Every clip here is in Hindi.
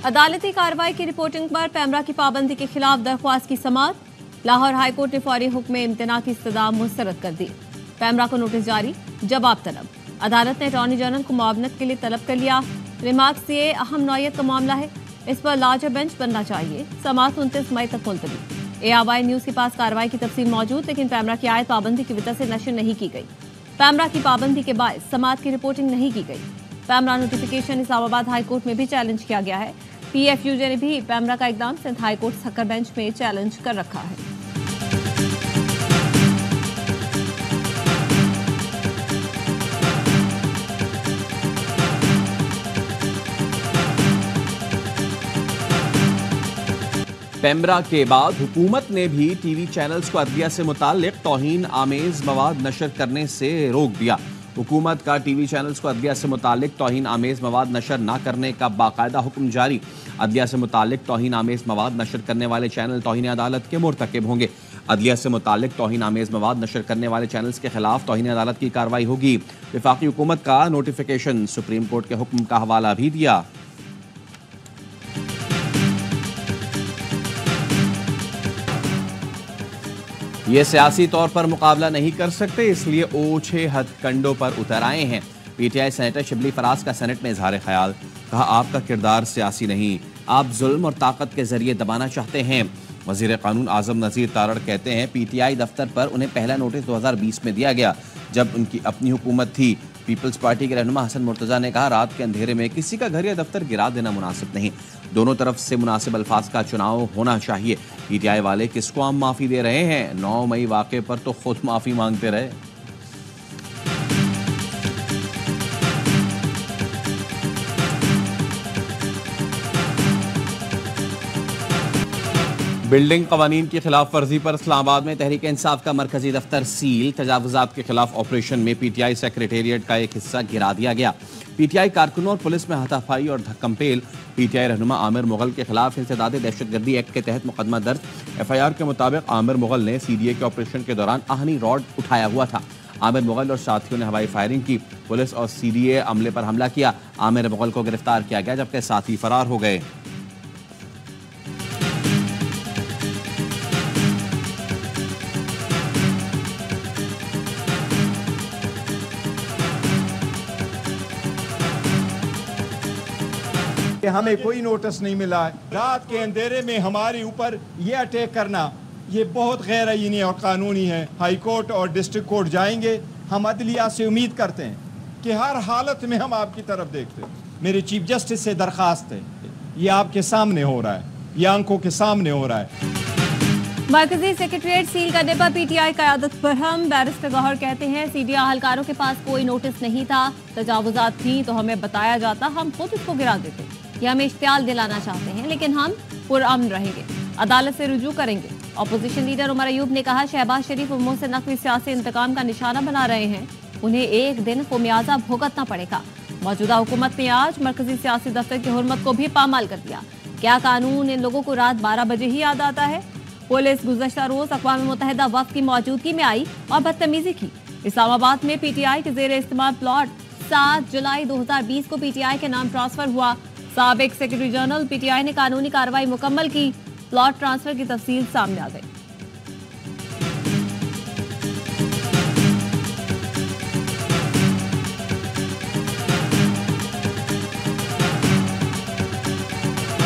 अदालती कार्रवाई की रिपोर्टिंग पर पैमरा की पाबंदी के खिलाफ दरख्वास्त की समाअत। लाहौर हाईकोर्ट ने फौरी हुक्म इम्तना की इस्तदा मुस्तरद कर दी। पैमरा को नोटिस जारी, जवाब तलब। अदालत ने अटॉर्नी जनरल को मुआवनत के लिए तलब कर लिया। रिमार्क्स ये अहम नौयत का मामला है, इस पर लार्जर बेंच बनना चाहिए। समाअत 29 मई तक मुलतवी। ARY न्यूज के पास कार्रवाई की तफसील मौजूद, लेकिन पैमरा की आयत पाबंदी की वजह से नशर नहीं की गई। पैमरा की पाबंदी के बायस समाअत की रिपोर्टिंग नहीं की गई। पैमरा नोटिफिकेशन इस्लामाबाद हाईकोर्ट में भी चैलेंज किया गया है। PFUJ ने भी पैमरा का इकदाम सिंध हाईकोर्ट सक्कर बेंच में चैलेंज कर रखा है। पैमरा के बाद हुकूमत ने भी टीवी चैनल्स को अदलिया से मुताल्लिक तौहीन आमेज मवाद नशर करने से रोक दिया। हुकूमत का टीवी चैनल्स को अदलिया से मुताल्लिक तौहीन आमेज मवाद नशर न करने का बाकायदा हुक्म जारी। अदलिया से मुताल्लिक तौहीन आमेज मवाद नशर करने वाले चैनल तौहीन अदालत के मुर्तकिब होंगे। अदलिया से मुताल्लिक तौहीन आमेज मवाद नशर करने वाले चैनल्स के खिलाफ तौहीन अदालत की कार्रवाई होगी। वफाकी हुकूमत का नोटिफिकेशन सुप्रीम कोर्ट के हुक्म का हवाला भी दिया। ये सियासी तौर पर मुकाबला नहीं कर सकते, इसलिए ओछे हथकंडों पर उतर आए हैं। PTI सेनेटर शिबली फराज का सेनेट में इजहार ख्याल, कहा आपका किरदार सियासी नहीं, आप जुल्म और ताकत के जरिए दबाना चाहते हैं। वजीर कानून आजम नज़ीर तारड़ कहते हैं PTI दफ्तर पर उन्हें पहला नोटिस 2020 में दिया गया, जब उनकी अपनी हुकूमत थी। पीपल्स पार्टी के रहनुमा हसन मुर्तजा ने कहा रात के अंधेरे में किसी का घर या दफ्तर गिरा देना मुनासिब नहीं, दोनों तरफ से मुनासिब अल्फाज का चुनाव होना चाहिए। PTI वाले किसको हम माफ़ी दे रहे हैं? 9 मई वाक़े पर तो खुद माफ़ी मांगते रहे। बिल्डिंग कवानीन की खिलाफ वर्जी पर इस्लामाबाद में तहरीक इंसाफ का मरकजी दफ्तर सील। तजावुजात के खिलाफ ऑपरेशन में PTI सेक्रेटेरिएट का एक हिस्सा गिरा दिया गया। PTI कारकुनों और पुलिस में हाथापाई और धक्कमपेल। PTI रहनुमा आमिर मुगल के खिलाफ इंसदाद दहशतगर्दी एक्ट के तहत मुकदमा दर्ज। FIR के मुताबिक आमिर मुगल ने CDA के ऑपरेशन के दौरान आहनी रॉड उठाया हुआ था। आमिर मुगल और साथियों ने हवाई फायरिंग की। पुलिस और CDA अमले पर हमला किया। आमिर मुगल को गिरफ्तार किया गया, जबकि साथी फरार हो गए। हमें कोई नोटिस नहीं मिला है। रात के अंधेरे में हमारे ऊपर ये अटैक करना, ये बहुत गैर आईनी और कानूनी है। हाई कोर्ट और डिस्ट्रिक्ट कोर्ट जाएंगे। हम अदलिया से उम्मीद करते हैं कि हर हालत में हम आपकी तरफ देखते हैं। मेरे चीफ जस्टिस से दरखास्त है, ये आपके सामने हो रहा है, ये आंखों के सामने हो रहा है। मरकजी सेक्रेटेरिएट सील करने पर PTI क़यादत पर हम बैरिस्टर गौहर कहते हैं CDA अहलकारों के पास कोई नोटिस नहीं था। तजावुजात थी तो हमें बताया जाता, हम खुद उसको गिरा देते। ये हमें इश्तियाल दिलाना चाहते हैं, लेकिन हम पुरअमन रहेंगे, अदालत से रुजू करेंगे। अपोजिशन लीडर उमर अयूब ने कहा शहबाज शरीफ और मोहसिन नकवी सियासी इंतकाम का निशाना बना रहे हैं, उन्हें एक दिन खुमियाजा भुगतना पड़ेगा। मौजूदा हुकूमत ने आज मरकजी सियासी दफ्तर की हुर्मत को भी पामाल कर दिया। क्या कानून इन लोगों को रात 12 बजे ही याद आता है? पुलिस गुज़श्ता रोज अक़वाम मुत्तहिदा वफ़द की मौजूदगी में आई और बदतमीजी की। इस्लामाबाद में PTI के ज़ेर इस्तेमाल प्लॉट 7 जुलाई 2020 को PTI के नाम ट्रांसफर हुआ। साबिक सेक्रेटरी जनरल PTI ने कानूनी कार्रवाई मुकम्मल की। प्लॉट ट्रांसफर की तफसील सामने आ गई।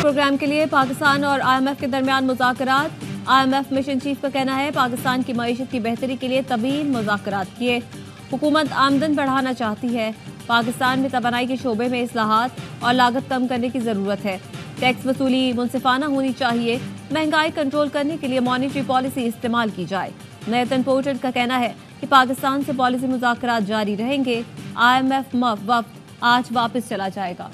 प्रोग्राम के लिए पाकिस्तान और IMF के दरमियान मुज़ाकरात। IMF मिशन चीफ का कहना है पाकिस्तान की मईशत की बेहतरी के लिए तवील मुज़ाकरात किए। हुकूमत आमदन बढ़ाना चाहती है। पाकिस्तान में तवानाई के शोबे में इस्लाहात और लागत कम करने की ज़रूरत है। टैक्स वसूली मुनसिफाना होनी चाहिए। महंगाई कंट्रोल करने के लिए मॉनिटरी पॉलिसी इस्तेमाल की जाए। नेतन पोर्टर का कहना है कि पाकिस्तान से पॉलिसी मुज़ाकरात जारी रहेंगे। IMF वफ़द आज वापस चला जाएगा।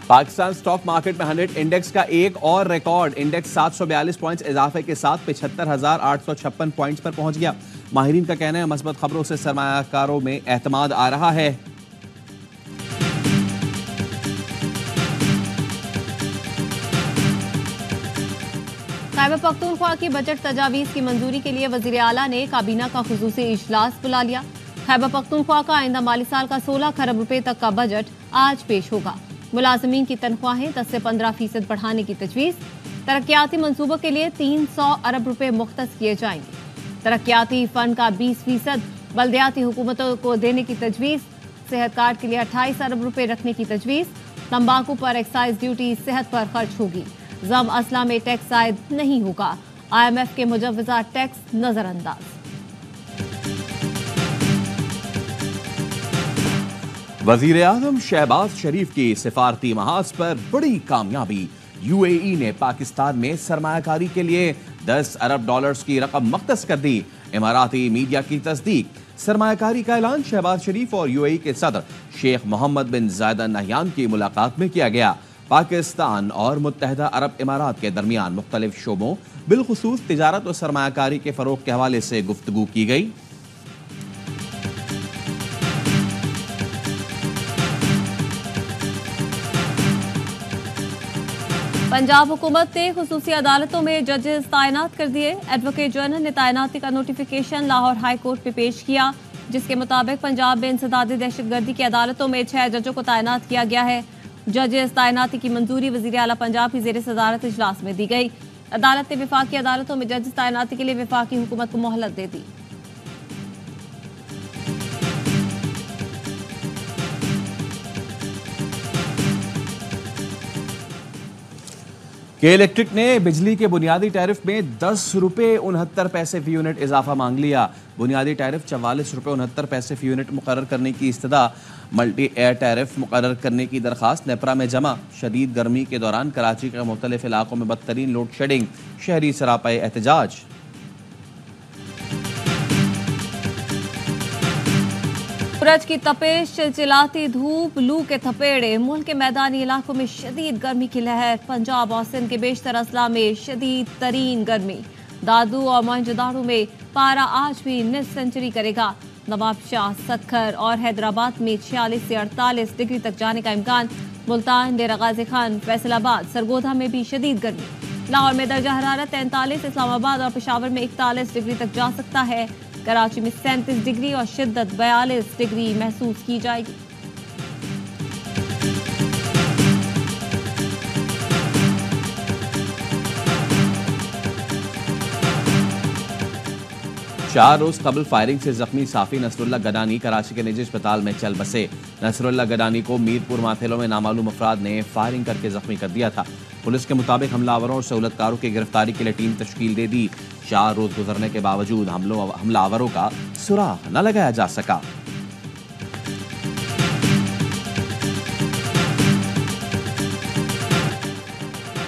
पाकिस्तान स्टॉक मार्केट में 100 इंडेक्स का एक और रिकॉर्ड। इंडेक्स 742 पॉइंट्स इजाफे के साथ 75,856 पॉइंट्स पर पहुंच गया। माहिरीन का कहना है मस्बत खबरों से सरमायाकारों में एतमाद आ रहा है। खैबर पख्तूनख्वा की बजट तजावीज़ की मंजूरी के लिए वज़ीर आला ने काबीना का खुसूसी इजलास बुला लिया। खैबर पख्तूनख्वा का आइंदा माली साल का 16 खरब रुपए तक का बजट आज पेश होगा। मुलाजमीन की तनख्वाहें 10 से 15% बढ़ाने की तजवीज़। तरक्याती मंसूबों के लिए 300 अरब रुपए मुख्तस किए जाएंगे। तरक्याती फंड का 20% बल्दियाती हुकूमतों को देने की तजवीज़। सेहत कार्ड के लिए 28 अरब रुपए रखने की तजवीज़। तंबाकू पर एक्साइज ड्यूटी सेहत पर खर्च होगी। जम असला में टैक्स आयद नहीं होगा। IMF के मुजव्वजा टैक्स नजरअंदाज। वजीर आजम शहबाज शरीफ की सिफारती महाज पर बड़ी कामयाबी। UAE ने पाकिस्तान में सरमायाकारी के लिए 10 अरब डॉलर्स की रकम मुख्तस कर दी। इमाराती मीडिया की तस्दीक। सरमायाकारी का ऐलान शहबाज शरीफ और UAE के सदर शेख मोहम्मद बिन जायद अल नहयान की मुलाकात में किया गया। पाकिस्तान और मुत्तहदा अरब इमारात के दरमियान मुख्तलिफ शोबों बिलखुसूस तिजारत और सरमायाकारी के फरोग के हवाले से गुफ्तगू की गई। पंजाब हुकूमत ने खुसूसी अदालतों में जजेस तैनात कर दिए। एडवोकेट जनरल ने तैनाती का नोटिफिकेशन लाहौर हाई कोर्ट में पेश किया, जिसके मुताबिक पंजाब में इंसदादी दहशतगर्दी की अदालतों में 6 जजों को तैनात किया गया है। जजेस तैनाती की मंजूरी वजीर आला पंजाब की ज़ेर सदारत इजलास में दी गई। अदालत ने विफाकी अदालतों में जजेस तैनाती के लिए विफाकी हुकूमत को मोहलत दे दी। के इलेक्ट्रिक ने बिजली के बुनियादी टैरिफ में 10 रुपए 69 पैसे फी यूनिट इजाफा मांग लिया। बुनियादी टैरिफ 44 रुपए 69 पैसे फी यूनिट मुकर्रर करने की इस्तदा। मल्टी एयर टैरिफ मुकर्रर करने की दरखास्त नेपरा में जमा। शदीद गर्मी के दौरान कराची के मुख्तलिफ इलाकों में बदतरीन लोड शेडिंग। शहरी सरापाए एहतजाज। सूरज की तपिश, चिलचिलाती धूप, लू के थपेड़े, मुल्क के मैदानी इलाकों में शदीद गर्मी की लहर। पंजाब और सिंध के बेशतर अजला में शदीद तरीन गर्मी। दादू और मोइंजोदाड़ो में पारा आज भी मिड सेंचुरी करेगा। नवाबशाह, सक्खर और हैदराबाद में 46 से 48 डिग्री तक जाने का इम्कान। मुल्तान, डेरा गाजी खान, फैसलाबाद, सरगोधा में भी शदीद गर्मी। लाहौर में दर्जा हरारत 43, इस्लामाबाद और पेशावर में 41 डिग्री तक जा सकता है। कराची में 37 डिग्री और शिद्दत 42 डिग्री महसूस की जाएगी। चार रोज कबल फायरिंग से जख्मी साफी नसरुल्लाह गडानी कराची के निजी अस्पताल में चल बसे। नसरुल्लाह गडानी को मीरपुर माथेलो में नामालूम अफराद ने फायरिंग करके जख्मी कर दिया था। पुलिस के मुताबिक हमलावरों और सहूलतकारों की गिरफ्तारी के लिए टीम तश्कील दे दी। 4 रोज गुजरने के बावजूद हमलावरों का सुराग न लगाया जा सका।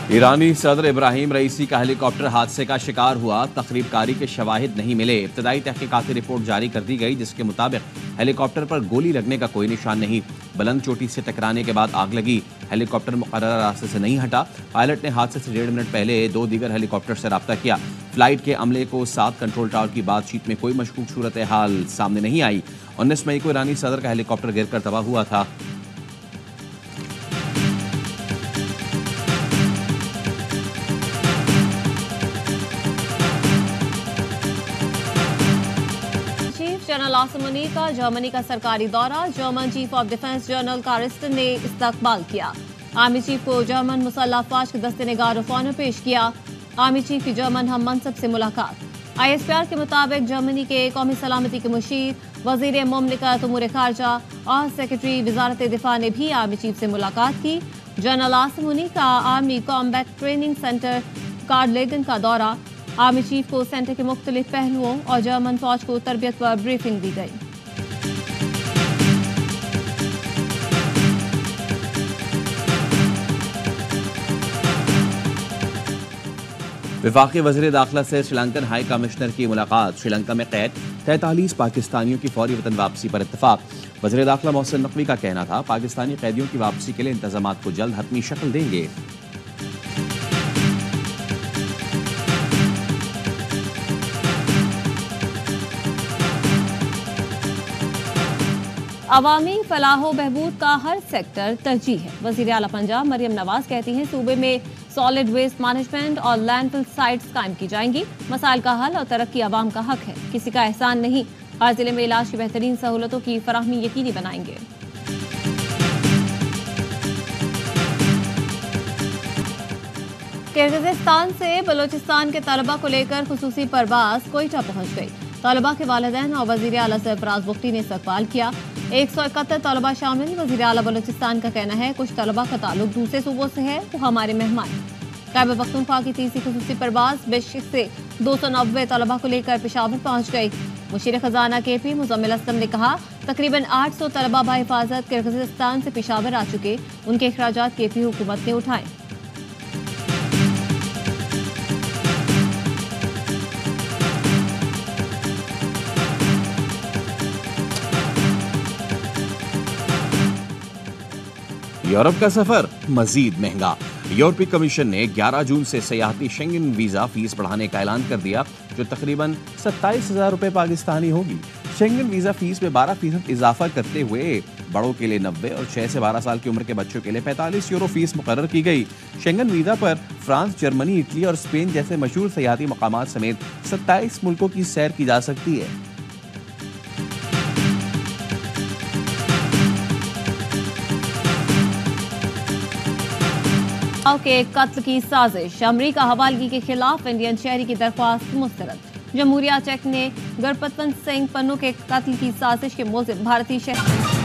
ईरानी सदर इब्राहिम रईसी का हेलीकॉप्टर हादसे का शिकार हुआ। तखरीबकारी के शवाहिद नहीं मिले। इब्तदाई तहकीकाती रिपोर्ट जारी कर दी गई, जिसके मुताबिक हेलीकॉप्टर पर गोली लगने का कोई निशान नहीं। बुलंद चोटी से टकराने के बाद आग लगी। हेलीकॉप्टर मुकर्रर रास्ते से नहीं हटा। पायलट ने हादसे से 1.5 मिनट पहले 2 दीगर हेलीकॉप्टर से रब्ता किया। फ्लाइट के अमले को साथ कंट्रोल टावर की बातचीत में कोई मशकूक सूरत हाल सामने नहीं आई। 19 मई को ईरानी सदर का हेलीकॉप्टर गिरकर तबाह हुआ था। जनरल आसिम मुनीर का जर्मनी का सरकारी दौरा। German chief of defence general Carsten ने इस्तकबाल किया। आर्मी चीफ को जर्मन मुसल्लह अफवाज के दस्ते ने गार्ड ऑफ ऑनर पेश किया। आर्मी चीफ की जर्मन हम मनसब से मुलाकात। ISPR के मुताबिक जर्मनी के कौमी सलामती के मुशीर, वजीर मुमलिकत उमूर खारजा और सेक्रेटरी वजारत दिफा ने भी आर्मी चीफ से मुलाकात की। जनरल आसिम मुनीर का आर्मी कॉम्बैट ट्रेनिंग सेंटर कार्डलेगन का दौरा। आर्मी चीफ को सेंटर के मुख्तलिफ पहलुओं और जर्मन फौज को तरबियत पर ब्रीफिंग दी गई। वफाकी वज़ीर दाखिला से श्रीलंकन हाई कमिश्नर की मुलाकात। श्रीलंका में कैद 43 पाकिस्तानियों की फौरी वतन वापसी पर इत्तफाक। वज़ीर दाखिला मोहसिन नकवी का कहना था, पाकिस्तानी कैदियों की वापसी के लिए इंतजामात को जल्द हतमी शक्ल देंगे। अवामी फलाहो बहबूद का हर सेक्टर तरजीह है। वज़ीर आला पंजाब मरियम नवाज कहती हैं, सूबे में सॉलिड वेस्ट मैनेजमेंट और लैंडफिल साइट्स कायम की जाएंगी। मसाइल का हल और तरक्की आवाम का हक है, किसी का एहसान नहीं। हर जिले में इलाज की बेहतरीन सहूलतों की फराहमी यकीनी बनाएंगे। किर्गिस्तान से बलूचिस्तान के तलबा को लेकर खुसूसी परवाज कोयटा पहुंच गई। तलबा के वालिदैन और वजीर आला सरफराज बुख्ती ने इस्तकबाल किया। 171 तलबा शामिल। वजीर आला बलूचिस्तान का कहना है कुछ तलबा का ताल्लुक दूसरे सूबों से है, वो हमारे मेहमान। खैबर पख्तूनख्वा की तीसरी खुसूसी परवाज बिश्क से 290 तलबा को लेकर पेशावर पहुंच गई। मुशीर खजाना KP मुजम्मिल असलम ने कहा तकरीबन 800 तलबा बाहिफाजत किर्गिस्तान से पेशावर आ चुके, उनके अखराजात KP हुकूमत ने उठाए। यूरोप का सफर मजीद महंगा। यूरोपीय कमीशन ने 11 जून से सयाहती शेंगन वीजा फीस बढ़ाने का ऐलान कर दिया, जो तकरीबन 27,000 रुपए पाकिस्तानी होगी। शेंगन वीजा फीस में 12% इजाफा करते हुए बड़ों के लिए 90 और 6 से 12 साल की उम्र के बच्चों के लिए 45 यूरो फीस मुकर्रर की गई। शेंगन वीजा पर फ्रांस, जर्मनी, इटली और स्पेन जैसे मशहूर सयाहती मकामात समेत 27 मुल्कों की सैर की जा सकती है। के कत्ल की साजिश। अमरीका हवालगी के खिलाफ इंडियन शहरी की दरख्वास्त मुस्तरद। जमहूरिया चेक ने गुरपतवंत सिंह पन्नू के कत्ल की साजिश के मुल्जिम भारतीय शहरी